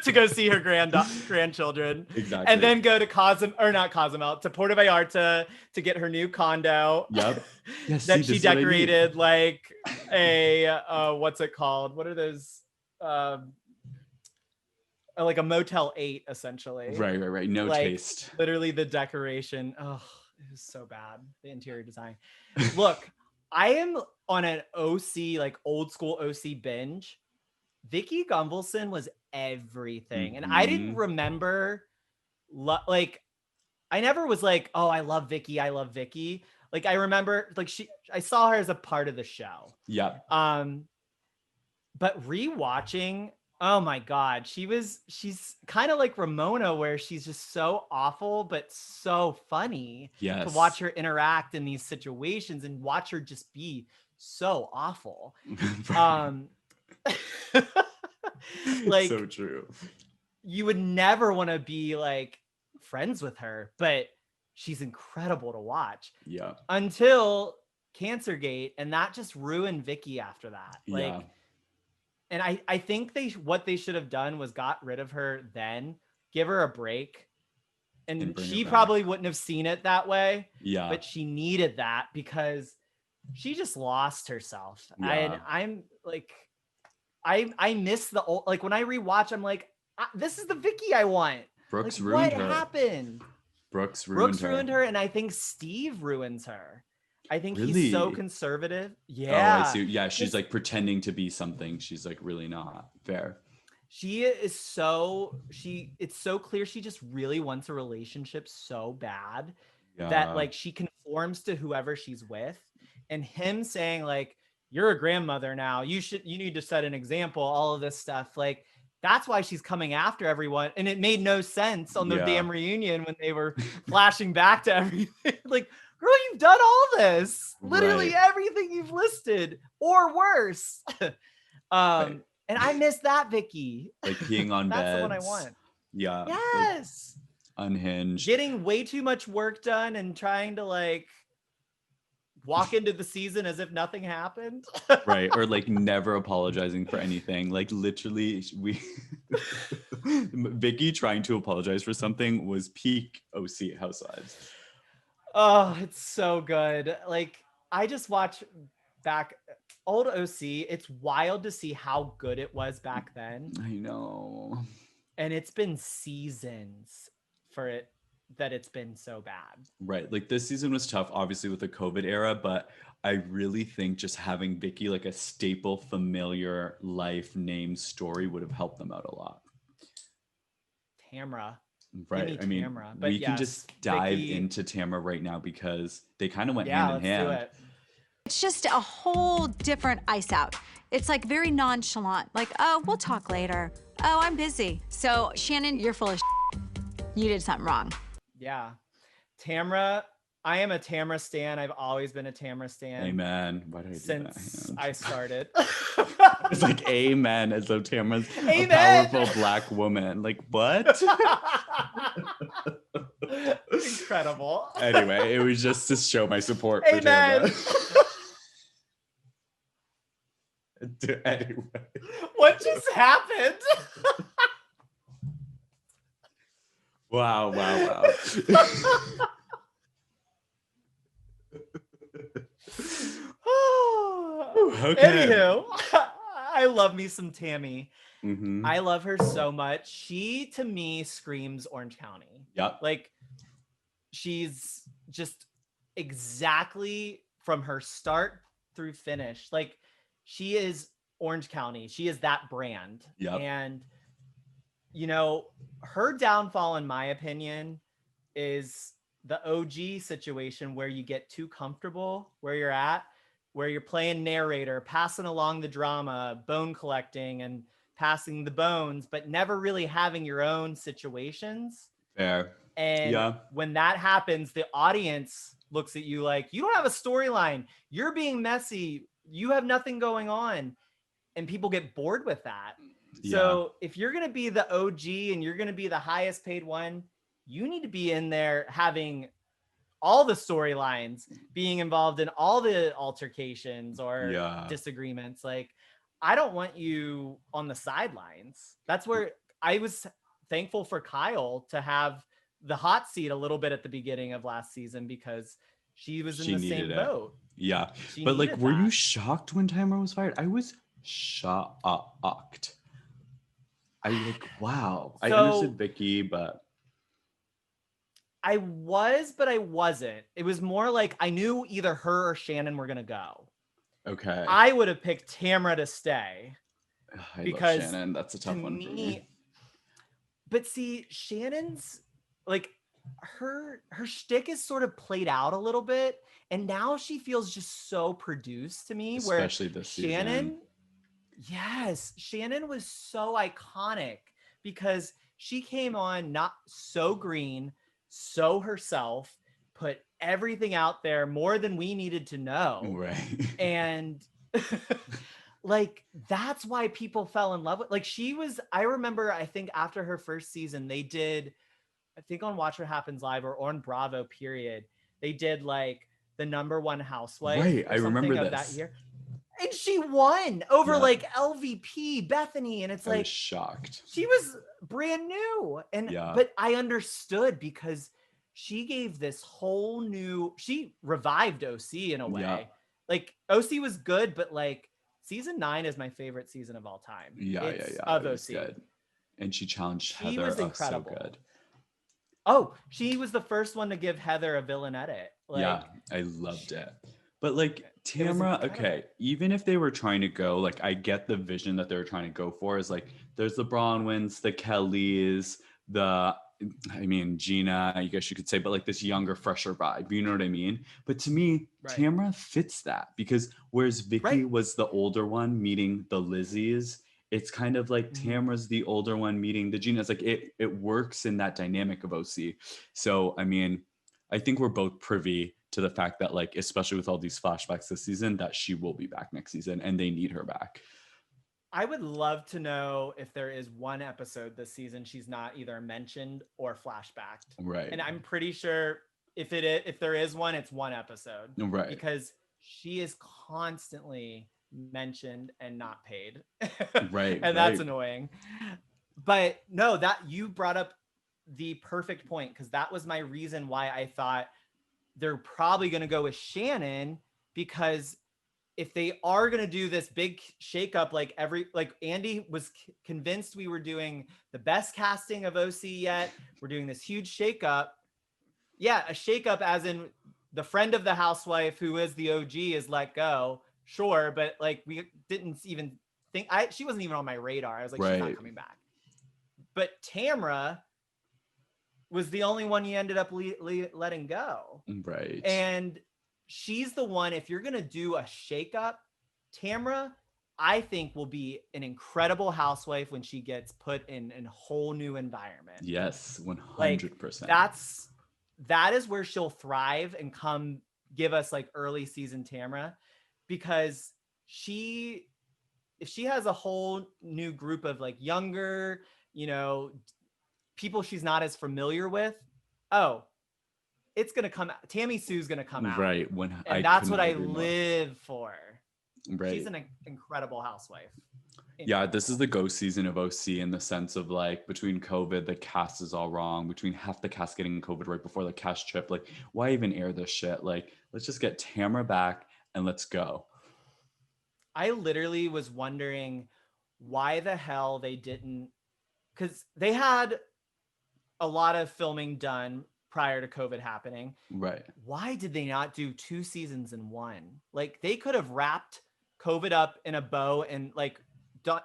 To go see her grandchildren. Exactly. And then go to to Puerto Vallarta to get her new condo. Yep. Yeah, that she decorated like a, what's it called? What are those? Like a Motel 8, essentially. Right. No like, taste. Literally the decoration. Oh, it was so bad. The interior design. Look, I am on an OC, like old school OC binge. Vicki Gunvalson was everything. And I didn't remember, like, I never was like, oh, I love Vicki. Like, I remember, like, I saw her as a part of the show. Yeah. But rewatching, oh my God, she's kind of like Ramona, where she's just so awful, but so funny. Yes. To watch her interact in these situations and watch her just be so awful. Like, so true. You would never want to be like friends with her, but she's incredible to watch. Yeah. Until Cancergate, and that just ruined Vicki after that. Like, yeah. And I think what they should have done was got rid of her then, give her a break. And she probably wouldn't have seen it that way. Yeah. But she needed that because she just lost herself. Yeah. And I'm like, I miss the old, like when I rewatch, I'm like, this is the Vicki I want. Brooks like, ruined what her. What happened? Brooks ruined her. And I think Steve ruins her. I think really? He's so conservative. Yeah. Oh, I see. Yeah, she's like pretending to be something. She's like really not. Fair. It's so clear she just really wants a relationship so bad that like she conforms to whoever she's with. And him saying like, you're a grandmother now, you need to set an example, all of this stuff. Like, that's why she's coming after everyone. And it made no sense on the damn reunion when they were flashing back to everything. Like, girl, you've done all this. Literally everything you've listed or worse. And I miss that Vicki. Like peeing on beds. That's the one I want. Yeah. Yes. Like, unhinged. Getting way too much work done and trying to like walk into the season as if nothing happened. Right. Or like never apologizing for anything. Like literally Vicki trying to apologize for something was peak OC Housewives. Oh, it's so good. Like, I just watch back old OC. It's wild to see how good it was back then. I know. And it's been seasons for it that it's been so bad. Right. Like this season was tough, obviously with the COVID era, but I really think just having Vicki like a staple, familiar life name story would have helped them out a lot. Tamra. Right. I mean, Tamra. But we can just dive Vicki, into Tamra right now because they kind of went yeah, hand in hand. let's do it. It's just a whole different ice out. It's like very nonchalant, like, oh, we'll talk later. Oh, I'm busy. So Shannon, you're full of shit. You did something wrong. Yeah. Tamra, I am a Tamra stan. I've always been a Tamra stan. Amen. Why did I do since that? I started. It's like amen, as though Tamra's Amen. a powerful black woman. Like what? Incredible. Anyway, it was just to show my support for Amen. Tamra. Anyway. What just happened? Wow. Okay. Anywho, I love me some Tammy. Mm-hmm. I love her so much. She, to me, screams Orange County. Yep. Like, she's just exactly from her start through finish. Like, she is Orange County. She is that brand. Yep. And, you know, her downfall, in my opinion, is the OG situation where you get too comfortable where you're at, where you're playing narrator, passing along the drama, bone collecting and passing the bones, but never really having your own situations. Fair. And when that happens, the audience looks at you like, you don't have a storyline. You're being messy. You have nothing going on. And people get bored with that. So if you're going to be the OG and you're going to be the highest paid one, you need to be in there having all the storylines, being involved in all the altercations or disagreements. Like, I don't want you on the sidelines. That's where I was thankful for Kyle to have the hot seat a little bit at the beginning of last season because she was in the same boat. Yeah. She but like, needed were that. you shocked when Tamra was fired? I was shocked. I like, wow. I understood Vicki, but I was, but I wasn't. It was more like I knew either her or Shannon were going to go. okay. I would have picked Tamra to stay. I because love Shannon. That's a tough one for me. But see, Shannon's like her shtick is sort of played out a little bit, and now she feels just so produced to me. Especially where this Shannon, season. Shannon was so iconic because she came on not so green, so herself, put everything out there more than we needed to know. Right. And like, that's why people fell in love with, like, she was, I remember, I think after her first season, they did, I think on Watch What Happens Live or on Bravo period, they did like the #1 housewife. Right. I remember of this. that year. And she won over like LVP, Bethenny. And it's I like, was shocked. she was brand new. And, but I understood because she gave this whole new, she revived OC in a way. Yeah. Like, OC was good, but like season 9 is my favorite season of all time. Of It was OC. good. And she challenged She Heather. was Oh, incredible. so good. Oh, she was the first one to give Heather a villain edit. Like, yeah, I loved it. But like It was Tamra, incredible. okay, even if they were trying to go, like I get the vision that they were trying to go for is like there's the Bronwyns, the Kellys, Gina, I guess you could say, but like this younger, fresher vibe, you know what I mean? But to me, Tamra fits that because whereas Vicki was the older one meeting the Lizzies, it's kind of like Tamra's the older one meeting the Ginas. Like it works in that dynamic of OC. So, I mean, I think we're both privy to the fact that like, especially with all these flashbacks this season, that she will be back next season and they need her back. I would love to know if there is one episode this season she's not either mentioned or flashbacked. Right. And I'm pretty sure if there is one, it's one episode. Right. Because she is constantly mentioned and not paid. Right. And that's annoying. But no, that you brought up the perfect point, because that was my reason why I thought they're probably going to go with Shannon, because if they are going to do this big shakeup, like Andy was convinced we were doing the best casting of OC yet, we're doing this huge shakeup. Yeah, a shakeup as in the friend of the housewife who is the OG is let go. Sure, but like we didn't even think she wasn't even on my radar. I was like, she's not coming back. But Tamra was the only one you ended up letting go. Right. And she's the one, if you're going to do a shakeup, Tamra, I think will be an incredible housewife when she gets put in a whole new environment. Yes, 100%. Like, that is where she'll thrive and come give us like early season Tamra, because if she has a whole new group of like younger, people she's not as familiar with, it's going to come out. Tammy Sue's going to come out. Right. And that's what I live for. Right. She's an incredible housewife. Yeah, this is the ghost season of OC in the sense of like between COVID, the cast is all wrong. Between half the cast getting COVID right before the cast trip, like why even air this shit? Like let's just get Tamra back and let's go. I literally was wondering why the hell they didn't, because they had a lot of filming done prior to COVID happening. Right. Why did they not do 2 seasons in one? Like they could have wrapped COVID up in a bow and like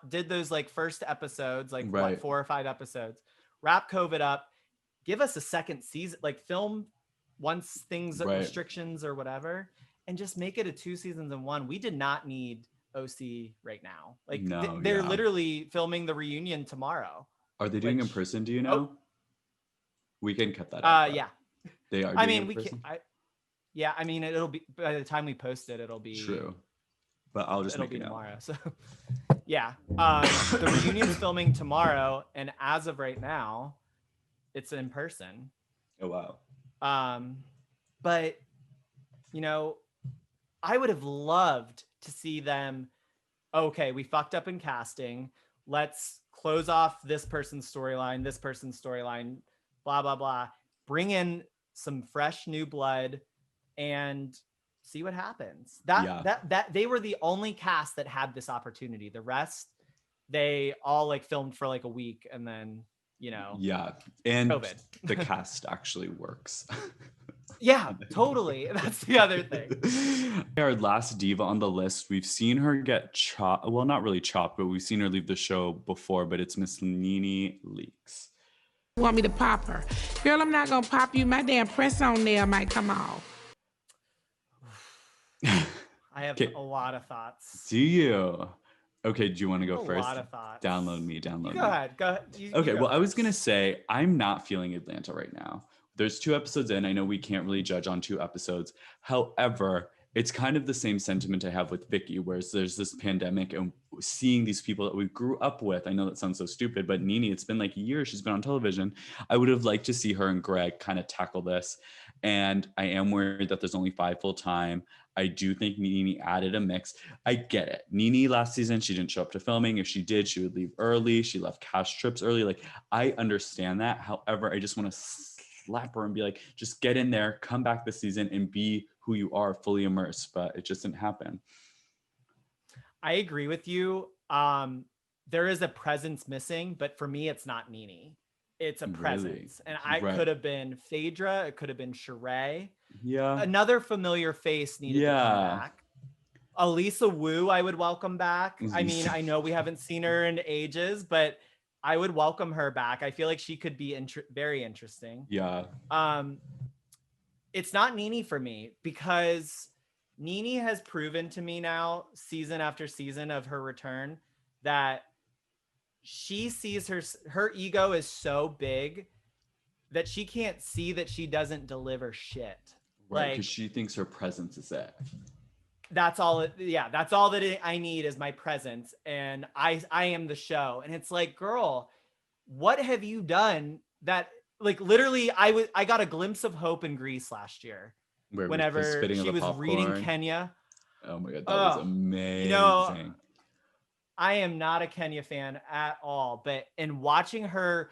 did those like first episodes, like what, 4 or 5 episodes, wrap COVID up, give us a second season, like film once things restrictions or whatever, and just make it a 2 seasons in one. We did not need OC right now. Like they're literally filming the reunion tomorrow. Are they doing in person? Do you know? We can cut that out. Yeah. They are. I mean, we can. Yeah, I mean, it'll be by the time we post it, it'll be true. But I'll just make it tomorrow. So, yeah, the reunion's filming tomorrow, and as of right now, it's in person. Oh wow. But I would have loved to see them. Okay, we fucked up in casting. Let's close off this person's storyline, blah, blah, blah. Bring in some fresh new blood and see what happens. That they were the only cast that had this opportunity. The rest, they all like filmed for like a week and then, Yeah. And COVID. The cast actually works. Yeah, totally. That's the other thing. Our last diva on the list, we've seen her get chopped. Well, not really chopped, but we've seen her leave the show before, but it's Miss Nene Leakes. Want me to pop her? Girl, I'm not gonna pop you. My damn press-on nail might come off. I have a lot of thoughts. Do you? Okay, do you want to go first? A lot of thoughts. Download me. Go ahead. Okay, well, I was gonna say I'm not feeling Atlanta right now. There's 2 episodes in. I know we can't really judge on 2 episodes. However, it's kind of the same sentiment I have with Vicki, whereas there's this pandemic and seeing these people that we grew up with. I know that sounds so stupid, but Nene, it's been like years she's been on television. I would have liked to see her and Greg kind of tackle this. And I am worried that there's only 5 full time. I do think Nene added a mix. I get it. Nene last season, she didn't show up to filming. If she did, she would leave early. She left cast trips early. Like, I understand that. However, I just want to slap her and be like, just get in there, come back this season and be who you are, fully immersed. But it just didn't happen. I agree with you. There is a presence missing, but for me, it's not Nene. It's a presence. And I could have been Phaedra. It could have been Sheree. Yeah. Another familiar face needed to come back. Elisa Wu, I would welcome back. I mean, I know we haven't seen her in ages, but I would welcome her back. I feel like she could be very interesting. Yeah. It's not Nene for me because Nene has proven to me now, season after season of her return, that she sees her ego is so big that she can't see that she doesn't deliver shit. Right, because she thinks her presence is it. That's all. That's all that I need is my presence, and I am the show. And it's like, girl, what have you done that? Like literally, I got a glimpse of hope in Grease last year. Whenever she was reading Kenya. Oh my god, that was amazing. I am not a Kenya fan at all, but in watching her,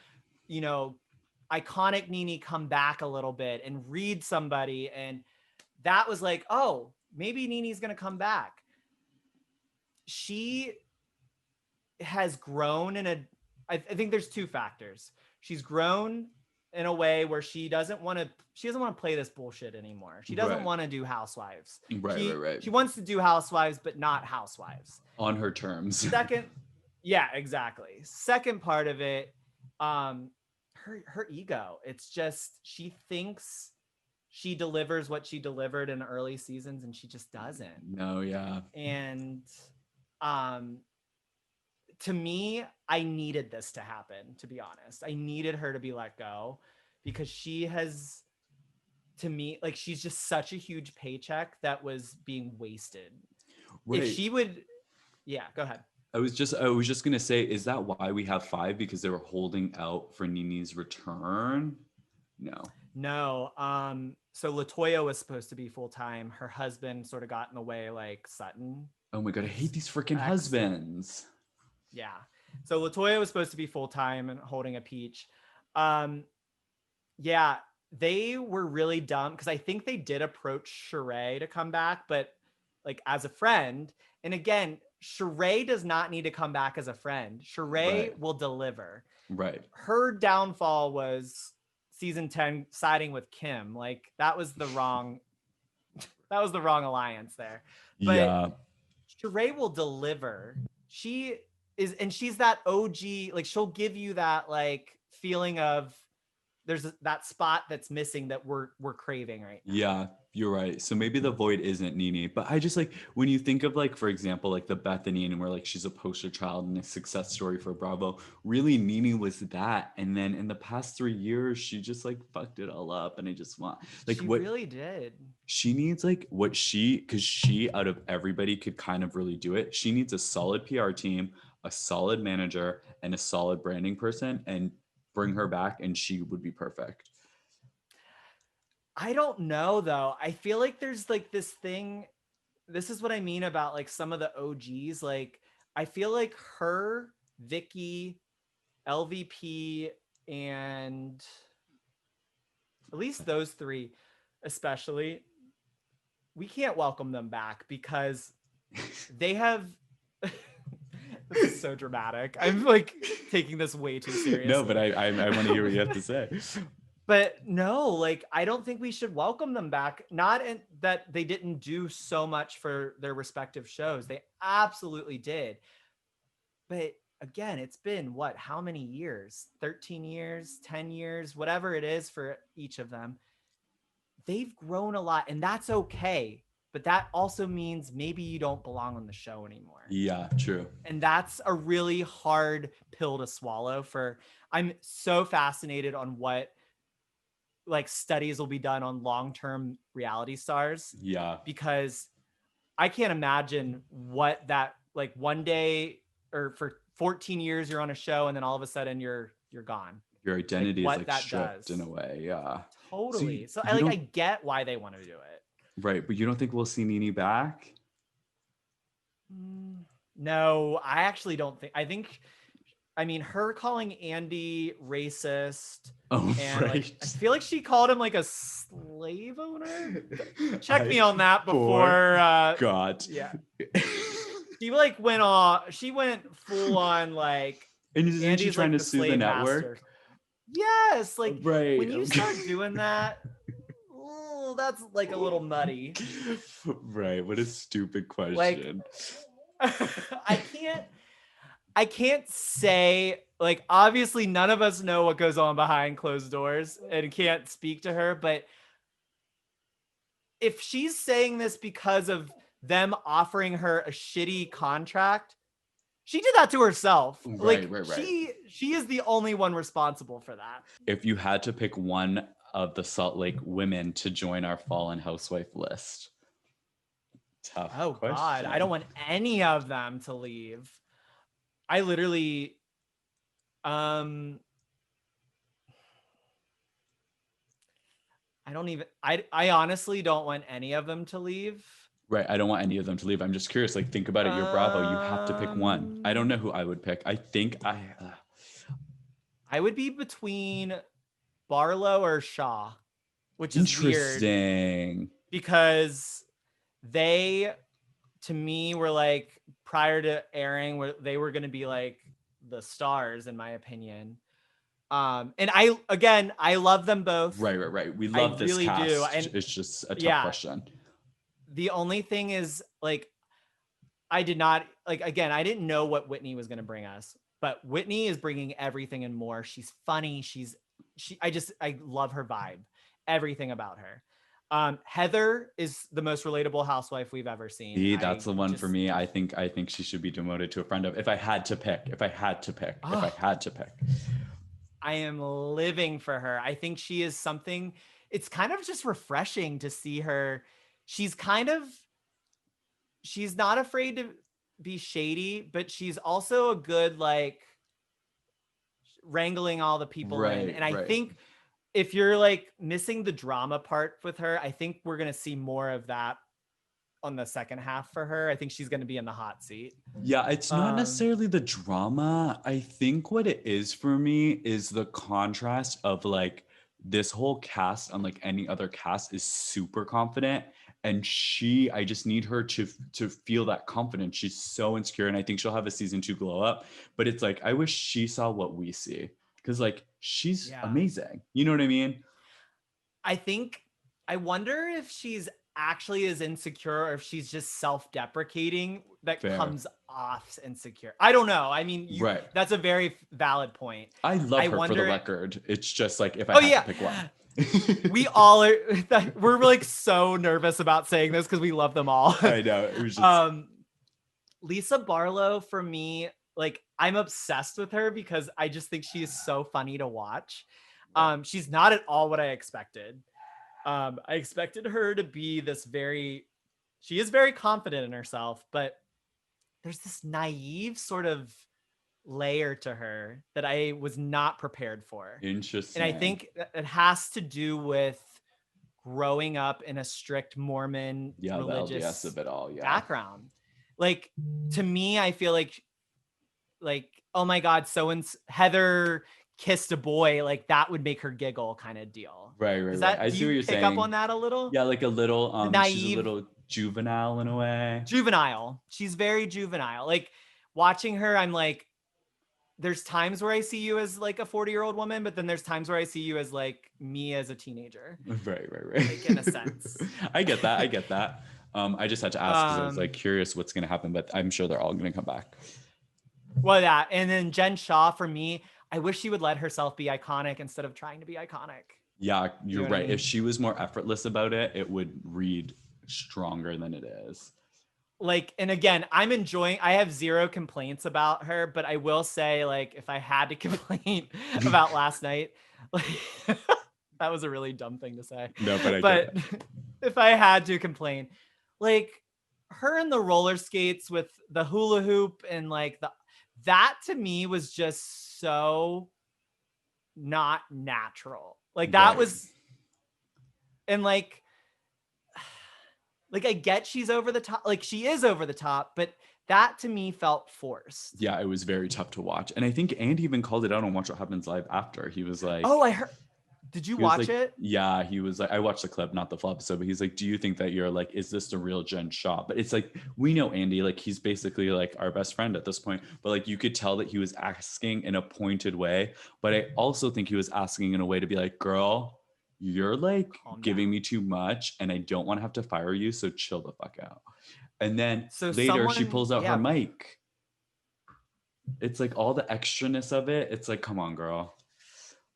iconic Nene come back a little bit and read somebody, and that was like, oh, maybe Nene's gonna come back. She has grown I think there's 2 factors. She's grown in a way where she doesn't want to play this bullshit anymore. She doesn't Right. want to do Housewives. Right. She wants to do Housewives, but not Housewives. On her terms. Second, yeah, exactly. Second part of it, her ego. It's just she thinks she delivers what she delivered in early seasons, and she just doesn't. No, yeah. And to me, I needed this to happen, to be honest. I needed her to be let go because she has, to me, like, she's just such a huge paycheck that was being wasted. Right. If she would, yeah, go ahead. I was just gonna say, is that why we have 5? Because they were holding out for Nene's return? No. So LaToya was supposed to be full-time. Her husband sort of got in the way, like Sutton. Oh my God, I hate these freaking husbands. Yeah. So LaToya was supposed to be full-time and holding a peach. Yeah, they were really dumb because I think they did approach Sheree to come back, but like as a friend. And again, Sheree does not need to come back as a friend. Sheree will deliver. Right. Her downfall was season 10 siding with Kim. Like that was the wrong alliance there. But yeah. Sheree will deliver. She's that OG, like she'll give you that like feeling of there's that spot that's missing that we're craving right now. Yeah, you're right. So maybe the void isn't Nene, but I just like when you think of like, for example, like the Bethenny and where like she's a poster child and a success story for Bravo, really Nene was that. And then in the past 3 years, she just like fucked it all up. And I just want like she what really did. She needs like because she out of everybody could kind of really do it. She needs a solid PR team, a solid manager, and a solid branding person, and bring her back and she would be perfect. I don't know though. I feel like there's like this thing. This is what I mean about like some of the OGs. Like I feel like her, Vicki, LVP, and at least those 3, especially, we can't welcome them back because they have. This is so dramatic. I'm like taking this way too seriously. No, but I want to hear what you have to say. But no, like I don't think we should welcome them back. Not in that they didn't do so much for their respective shows. They absolutely did. But again, it's been what? How many years? 13 years, 10 years, whatever it is for each of them. They've grown a lot, and that's okay. But that also means maybe you don't belong on the show anymore. Yeah, true. And that's a really hard pill to swallow I'm so fascinated on what like studies will be done on long-term reality stars. Yeah. Because I can't imagine what that like one day or for 14 years you're on a show and then all of a sudden you're gone. Your identity like, is like stripped in a way. Yeah. Totally. So I get why they want to do it. Right, but you don't think we'll see Nene back? No, I actually don't think. I mean, her calling Andy racist. Oh, and right. Like, I feel like she called him like a slave owner. Check me on that before. God. Yeah. She like went off. She went full on like. And isn't she trying to sue the network? Master. Yes, like right. When you start doing that. That's like a little muddy. Right. What a stupid question. Like, I can't say, like, obviously none of us know what goes on behind closed doors and can't speak to her, but if she's saying this because of them offering her a shitty contract, she did that to herself. Right. She is the only one responsible for that. If you had to pick one of the Salt Lake women to join our Fallen Housewife list. Tough question. God, I don't want any of them to leave. I literally I honestly don't want any of them to leave. Right, I don't want any of them to leave. I'm just curious, like think about it, you're Bravo, you have to pick one. I don't know who I would pick. I think I would be between Barlow or Shaw, which is interesting weird because they, to me, were like prior to airing, they were going to be like the stars, in my opinion. And I love them both. Right. We love this really cast. do. And it's just a tough question. The only thing is, like, I didn't know what Whitney was going to bring us, but Whitney is bringing everything and more. She's funny. I love her vibe, everything about her. Heather is the most relatable housewife we've ever seen. See, that's the one for me. I think she should be demoted to a friend of. If I had to pick. I am living for her. I think she is something. It's kind of just refreshing to see her. She's not afraid to be shady, but she's also a good, like, wrangling all the people in. And I think if you're like missing the drama part with her, I think we're going to see more of that on the second half for her. I think she's going to be in the hot seat. Yeah, it's not necessarily the drama. I think what it is for me is the contrast of, like, this whole cast, unlike any other cast, is super confident. And I just need her to feel that confidence. She's so insecure, and I think she'll have a season 2 glow up. But it's like, I wish she saw what we see, because, like, she's amazing. You know what I mean? I wonder if she's actually as insecure, or if she's just self-deprecating that comes off insecure. I don't know. I mean, that's a very valid point. I love her for the record. It's just like, if I had to pick one. We all are. We're like so nervous about saying this because we love them all. I know. It was just... Lisa Barlow, for me, like, I'm obsessed with her because I just think she is so funny to watch. She's not at all what I expected. I expected her to be she is very confident in herself, but there's this naive sort of layer to her that I was not prepared for. Interesting. And I think it has to do with growing up in a strict Mormon religious of it all, background. Like, to me, I feel like, oh my God, Heather kissed a boy, like that would make her giggle, kind of deal. Right. I see what you're saying. Pick up on that a little? Yeah, like a little naive, she's a little juvenile in a way. Juvenile. She's very juvenile. Like, watching her, I'm like, there's times where I see you as like a 40-year-old woman, but then there's times where I see you as like me as a teenager. Right. Like, in a sense. I get that. I just had to ask because I was like curious what's going to happen, but I'm sure they're all going to come back. Well, yeah. And then Jen Shah, for me, I wish she would let herself be iconic instead of trying to be iconic. Yeah, you're right. I mean? If she was more effortless about it, it would read stronger than it is. Like, and again, I have zero complaints about her, but I will say, like, if I had to complain about last night, like, that was a really dumb thing to say. No, but if I had to complain, like, her in the roller skates with the hula hoop and like that to me was just so not natural. Like, that was, and like I get she's over the top, like she is over the top, but that to me felt forced. Yeah, it was very tough to watch. And I think Andy even called it out on Watch What Happens Live after. He was like, oh, I heard. Did you watch it? Yeah, he was like, I watched the clip, not the full episode, but he's like, do you think that you're like, is this the real Jen Shah? But it's like, we know Andy, like he's basically like our best friend at this point, but like you could tell that he was asking in a pointed way. But I also think he was asking in a way to be like, girl, you're like giving me too much and I don't want to have to fire you, so chill the fuck out. And then later she pulls out her mic. It's like all the extraness of it. It's like, come on, girl.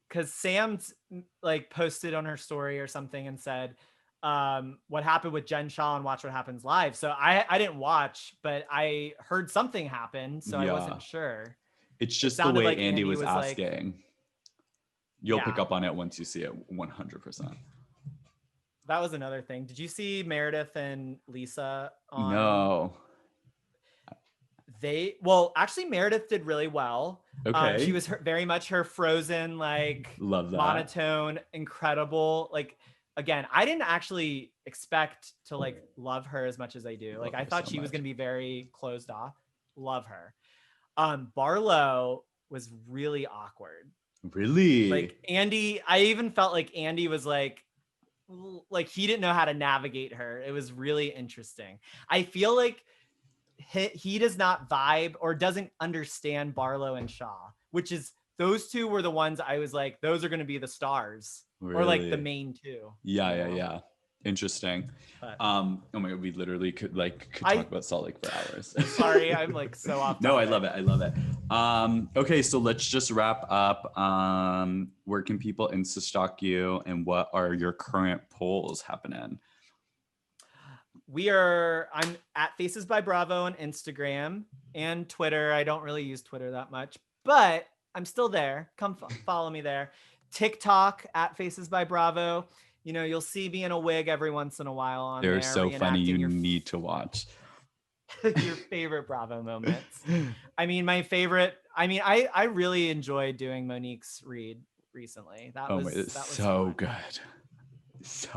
Because Sam's like posted on her story or something and said, what happened with Jen Shah and Watch What Happens Live. So I didn't watch, but I heard something happen, so I wasn't sure. It's just the way like Andy was asking. Like, you'll pick up on it once you see it 100%. That was another thing. Did you see Meredith and Lisa on? No. Actually Meredith did really well. Okay. She was very much her Frozen, like, love that, monotone, incredible. Like, again, I didn't actually expect to like love her as much as I do. Like, I thought she was going to be very closed off. Love her. Barlow was really awkward. Really? Like, Andy, I even felt like Andy was like he didn't know how to navigate her. It was really interesting. I feel like he does not vibe or doesn't understand Barlow and Shaw, which is those two were the ones I was like, those are going to be the stars, or like the Really? main two. Yeah. Interesting. But- Oh my God, we literally could talk about Salt Lake for hours. Sorry, I'm like so off. No, I topic. love it. Okay, so let's just wrap up. Where can people Insta stalk you, and what are your current polls happening? I'm at Faces by Bravo on Instagram and Twitter. I don't really use Twitter that much, but I'm still there. Come follow me there. TikTok at Faces by Bravo. You know, you'll see me in a wig every once in a while on there. They're so funny. reenacting You need to watch. your favorite Bravo moments. I mean, I really enjoyed doing Monique's read recently. That was so fun. good.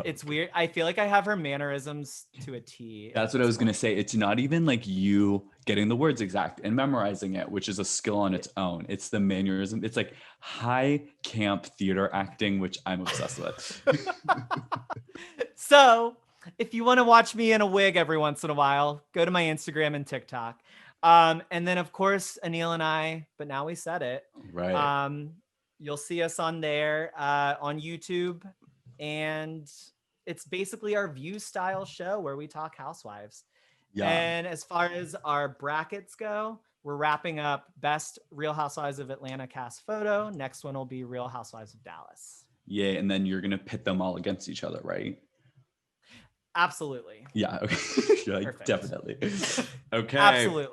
It's weird. I feel like I have her mannerisms to a T. That's what I was going to say. It's not even like you getting the words exact and memorizing it, which is a skill on its own. It's the mannerism. It's like high camp theater acting, which I'm obsessed with. So if you want to watch me in a wig every once in a while, go to my Instagram and TikTok. And then of course, Aneal and I, but now we said it. Right. You'll see us on there, on YouTube. And it's basically our View style show where we talk housewives. Yeah. And as far as our brackets go, we're wrapping up best Real Housewives of Atlanta cast photo. Next one will be Real Housewives of Dallas. Yeah, and then you're gonna pit them all against each other, right? Absolutely. Yeah. Okay. You're like, Perfect. definitely. Okay. Absolutely.